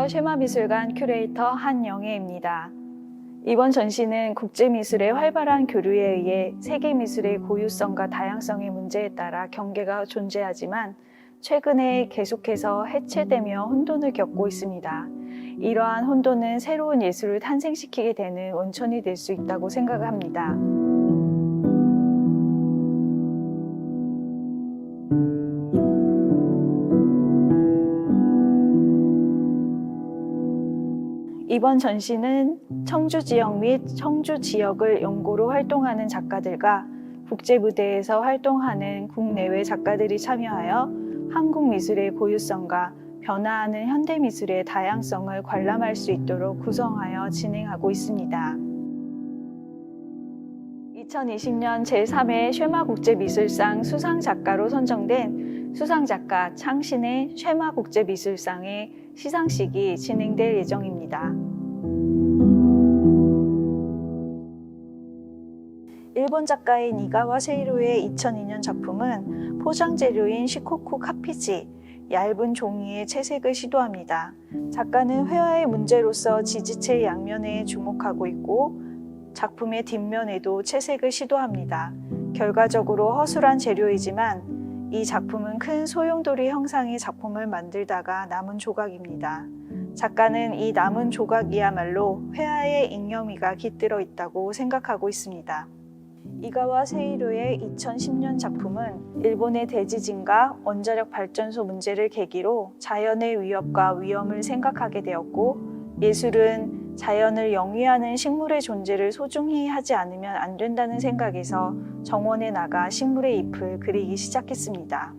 안녕하세요. 쉐마미술관 큐레이터 한영애입니다. 이번 전시는 국제미술의 활발한 교류에 의해 세계미술의 고유성과 다양성의 문제에 따라 경계가 존재하지만 최근에 계속해서 해체되며 혼돈을 겪고 있습니다. 이러한 혼돈은 새로운 예술을 탄생시키게 되는 원천이 될 수 있다고 생각합니다. 이번 전시는 청주 지역 및 청주 지역을 연고로 활동하는 작가들과 국제 무대에서 활동하는 국내외 작가들이 참여하여 한국 미술의 고유성과 변화하는 현대 미술의 다양성을 관람할 수 있도록 구성하여 진행하고 있습니다. 2020년 제3회 쉐마국제미술상 수상작가로 선정된 수상작가 창신의 쉐마국제미술상의 시상식이 진행될 예정입니다. 일본 작가인 이가와 세이로의 2002년 작품은 포장 재료인 시코쿠 카피지, 얇은 종이의 채색을 시도합니다. 작가는 회화의 문제로서 지지체 양면에 주목하고 있고 작품의 뒷면에도 채색을 시도합니다. 결과적으로 허술한 재료이지만 이 작품은 큰 소용돌이 형상의 작품을 만들다가 남은 조각입니다. 작가는 이 남은 조각이야말로 회화의 잉여미가 깃들어 있다고 생각하고 있습니다. 이가와 세이로의 2010년 작품은 일본의 대지진과 원자력 발전소 문제를 계기로 자연의 위협과 위험을 생각하게 되었고, 예술은 자연을 영위하는 식물의 존재를 소중히 하지 않으면 안 된다는 생각에서 정원에 나가 식물의 잎을 그리기 시작했습니다.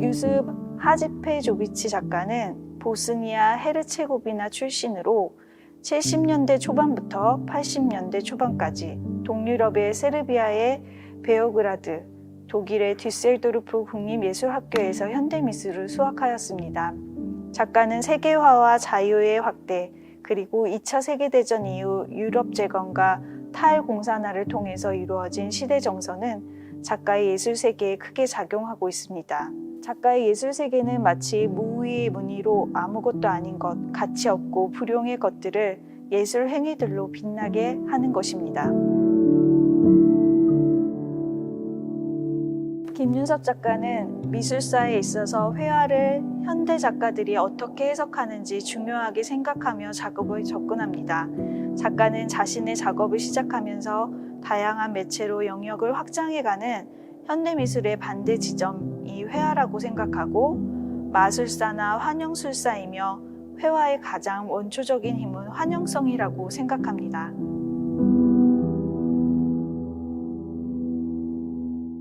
유습 하지페조비치 작가는 보스니아 헤르체고비나 출신으로 70년대 초반부터 80년대 초반까지 동유럽의 세르비아의 베오그라드, 독일의 뒤셀도르프 국립예술학교에서 현대미술을 수학하였습니다. 작가는 세계화와 자유의 확대, 그리고 2차 세계대전 이후 유럽 재건과 탈공산화를 통해서 이루어진 시대 정서는 작가의 예술세계에 크게 작용하고 있습니다. 작가의 예술세계는 마치 무의의 무늬로 아무것도 아닌 것, 가치 없고 불용의 것들을 예술 행위들로 빛나게 하는 것입니다. 김윤섭 작가는 미술사에 있어서 회화를 현대 작가들이 어떻게 해석하는지 중요하게 생각하며 작업에 접근합니다. 작가는 자신의 작업을 시작하면서 다양한 매체로 영역을 확장해가는 현대미술의 반대 지점이 회화라고 생각하고, 마술사나 환영술사이며 회화의 가장 원초적인 힘은 환영성이라고 생각합니다.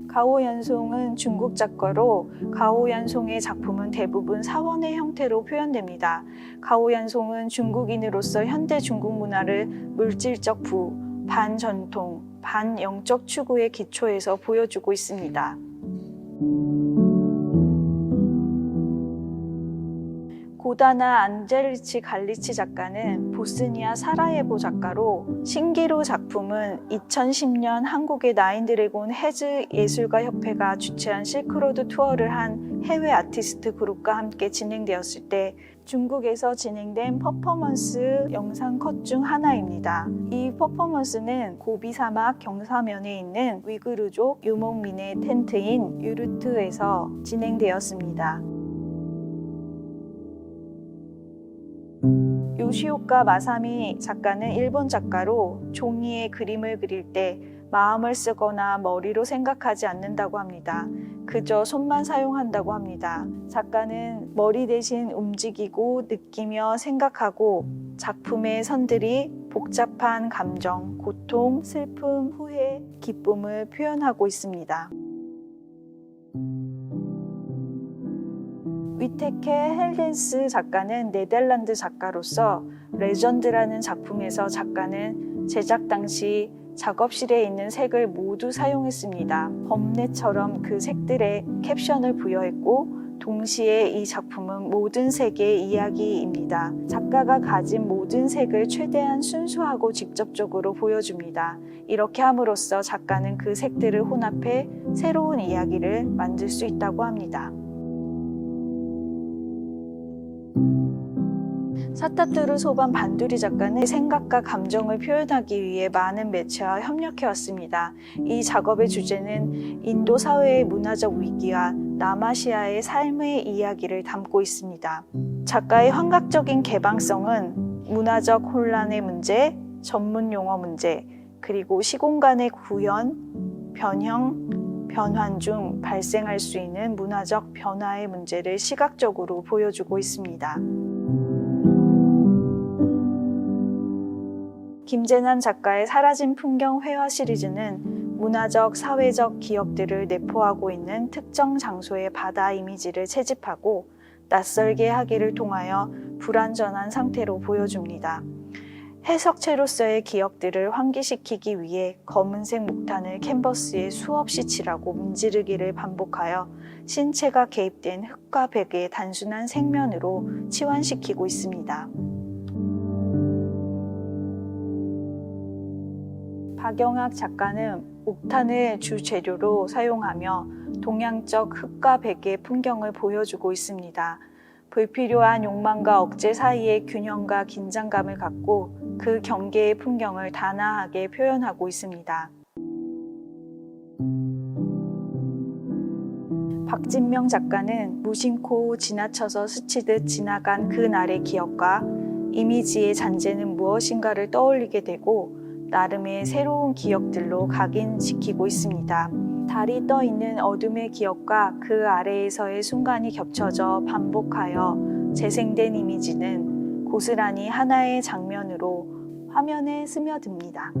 가오연송은 중국 작가로 가오연송의 작품은 대부분 사원의 형태로 표현됩니다. 가오연송은 중국인으로서 현대 중국 문화를 물질적 부, 반전통, 반영적 추구의 기초에서 보여주고 있습니다. 고다나 안젤리치 갈리치 작가는 보스니아 사라예보 작가로 신기루 작품은 2010년 한국의 나인드래곤 해즈 예술가 협회가 주최한 실크로드 투어를 한 해외 아티스트 그룹과 함께 진행되었을 때 중국에서 진행된 퍼포먼스 영상 컷 중 하나입니다. 이 퍼포먼스는 고비 사막 경사면에 있는 위그르족 유목민의 텐트인 유르트에서 진행되었습니다. 요시오카 마사미 작가는 일본 작가로 종이에 그림을 그릴 때 마음을 쓰거나 머리로 생각하지 않는다고 합니다. 그저 손만 사용한다고 합니다. 작가는 머리 대신 움직이고 느끼며 생각하고 작품의 선들이 복잡한 감정, 고통, 슬픔, 후회, 기쁨을 표현하고 있습니다. 위테케 헬덴스 작가는 네덜란드 작가로서 레전드라는 작품에서 작가는 제작 당시 작업실에 있는 색을 모두 사용했습니다. 범례처럼 그 색들에 캡션을 부여했고 동시에 이 작품은 모든 색의 이야기입니다. 작가가 가진 모든 색을 최대한 순수하고 직접적으로 보여줍니다. 이렇게 함으로써 작가는 그 색들을 혼합해 새로운 이야기를 만들 수 있다고 합니다. 사타투르 소반 반두리 작가는 생각과 감정을 표현하기 위해 많은 매체와 협력해왔습니다. 이 작업의 주제는 인도 사회의 문화적 위기와 남아시아의 삶의 이야기를 담고 있습니다. 작가의 환각적인 개방성은 문화적 혼란의 문제, 전문 용어 문제, 그리고 시공간의 구현, 변형, 변환 중 발생할 수 있는 문화적 변화의 문제를 시각적으로 보여주고 있습니다. 김재난 작가의 사라진 풍경 회화 시리즈는 문화적, 사회적 기억들을 내포하고 있는 특정 장소의 바다 이미지를 채집하고 낯설게 하기를 통하여 불완전한 상태로 보여줍니다. 해석체로서의 기억들을 환기시키기 위해 검은색 목탄을 캔버스에 수없이 칠하고 문지르기를 반복하여 신체가 개입된 흙과 백의 단순한 색면으로 치환시키고 있습니다. 박영학 작가는 옥탄을 주 재료로 사용하며 동양적 흙과 백의 풍경을 보여주고 있습니다. 불필요한 욕망과 억제 사이의 균형과 긴장감을 갖고 그 경계의 풍경을 단아하게 표현하고 있습니다. 박진명 작가는 무심코 지나쳐서 스치듯 지나간 그날의 기억과 이미지의 잔재는 무엇인가를 떠올리게 되고 나름의 새로운 기억들로 각인시키고 있습니다. 달이 떠 있는 어둠의 기억과 그 아래에서의 순간이 겹쳐져 반복하여 재생된 이미지는 고스란히 하나의 장면으로 화면에 스며듭니다.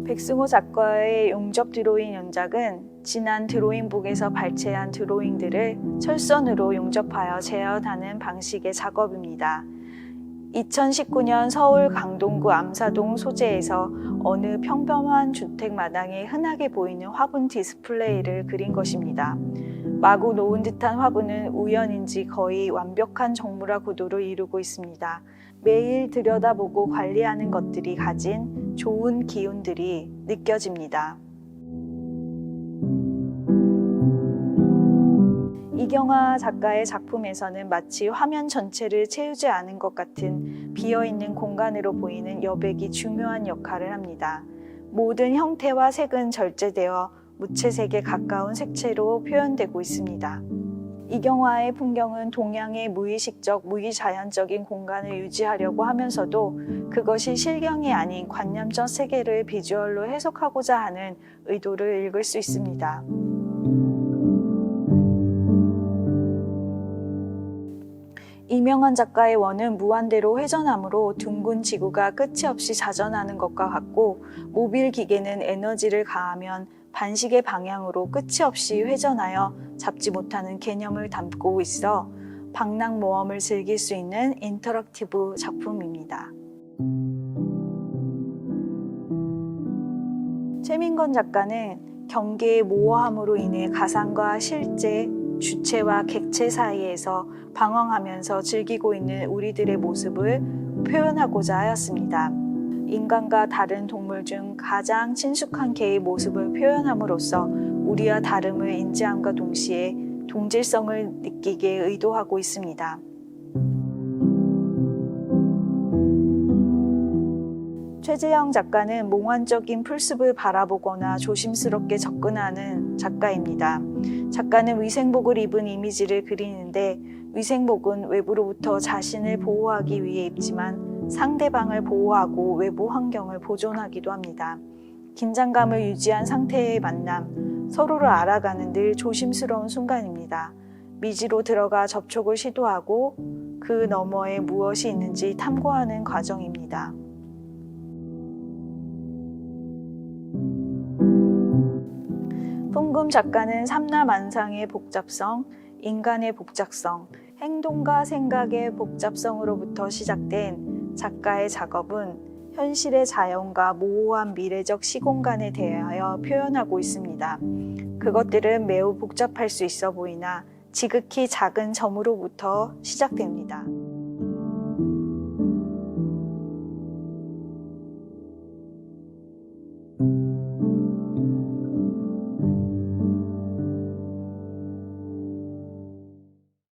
백승호 작가의 용접 드로잉 연작은 지난 드로잉북에서 발췌한 드로잉들을 철선으로 용접하여 재현하는 방식의 작업입니다. 2019년 서울 강동구 암사동 소재에서 어느 평범한 주택 마당에 흔하게 보이는 화분 디스플레이를 그린 것입니다. 마구 놓은 듯한 화분은 우연인지 거의 완벽한 정물화 구도를 이루고 있습니다. 매일 들여다보고 관리하는 것들이 가진 좋은 기운들이 느껴집니다. 이경화 작가의 작품에서는 마치 화면 전체를 채우지 않은 것 같은 비어있는 공간으로 보이는 여백이 중요한 역할을 합니다. 모든 형태와 색은 절제되어 무채색에 가까운 색채로 표현되고 있습니다. 이경화의 풍경은 동양의 무의식적, 무의자연적인 공간을 유지하려고 하면서도 그것이 실경이 아닌 관념적 세계를 비주얼로 해석하고자 하는 의도를 읽을 수 있습니다. 이명환 작가의 원은 무한대로 회전하므로 둥근 지구가 끝이 없이 자전하는 것과 같고 모빌 기계는 에너지를 가하면 반시계 방향으로 끝이 없이 회전하여 잡지 못하는 개념을 담고 있어 방랑 모험을 즐길 수 있는 인터랙티브 작품입니다. 최민건 작가는 경계의 모호함으로 인해 가상과 실제, 주체와 객체 사이에서 방황하면서 즐기고 있는 우리들의 모습을 표현하고자 하였습니다. 인간과 다른 동물 중 가장 친숙한 개의 모습을 표현함으로써 우리와 다름을 인지함과 동시에 동질성을 느끼게 의도하고 있습니다. 최재형 작가는 몽환적인 풀숲을 바라보거나 조심스럽게 접근하는 작가입니다. 작가는 위생복을 입은 이미지를 그리는데 위생복은 외부로부터 자신을 보호하기 위해 입지만 상대방을 보호하고 외부 환경을 보존하기도 합니다. 긴장감을 유지한 상태의 만남, 서로를 알아가는 늘 조심스러운 순간입니다. 미지로 들어가 접촉을 시도하고 그 너머에 무엇이 있는지 탐구하는 과정입니다. 풍금 작가는 삼라만상의 복잡성, 인간의 복잡성, 행동과 생각의 복잡성으로부터 시작된 작가의 작업은 현실의 자연과 모호한 미래적 시공간에 대하여 표현하고 있습니다. 그것들은 매우 복잡할 수 있어 보이나 지극히 작은 점으로부터 시작됩니다.